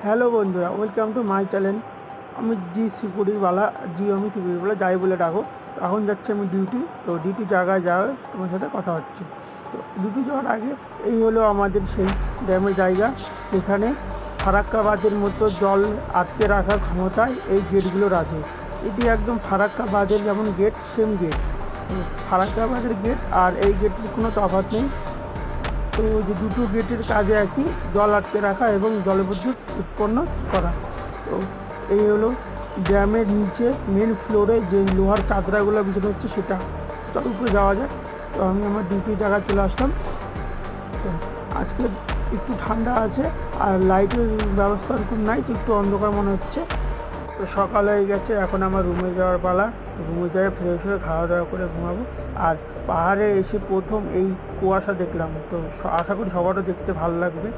Hello বন্ধুরা, welcome to my channel. আমি সিকিউরিটিওয়ালা যাই বলে ডাকো। এখন যাচ্ছি আমি ডিউটি। তো ডিউটি জায়গায় যাওয়ার তোমার সাথে কথা হচ্ছে। তো ডিউটি যাওয়ার আগে এই হলো আমাদের সেই ড্যামের জায়গা, যেখানে ফারাক্কা বাঁধের মতো জল আটকে রাখার ক্ষমতায় এই গেটগুলোর আছে। এটি একদম ফারাক্কা বাঁধের যেমন গেট, সেম গেট। ফারাক্কা বাঁধের গেট আর এই গেটের কোনো তফাৎ নেই। তো যে দুটো গেটের কাজে একই, জল আটকে রাখা এবং জলবিদ্যুৎ উৎপন্ন করা। তো এই হলো ড্যামের নিচে মেন ফ্লোরে যে লোহার চাদরাগুলো বিছানো হচ্ছে সেটা। তার উপরে যাওয়া যায়। তো আমি আমার ডিউটির জায়গায় চলে আসলাম। তো আজকে একটু ঠান্ডা আছে আর লাইটের ব্যবস্থা ওরকম নাই, তো একটু অন্ধকার মনে হচ্ছে। তো সকাল হয়ে গেছে, এখন আমার রুমে যাওয়ার পালা। রুমে যাই, ফ্রেশ হয়ে খাওয়া দাওয়া করে ঘুমাবো। আর পাহাড়ে এসে প্রথম এই কুয়াশা দেখলাম, তো আশা করি সবারও দেখতে ভালো লাগবে।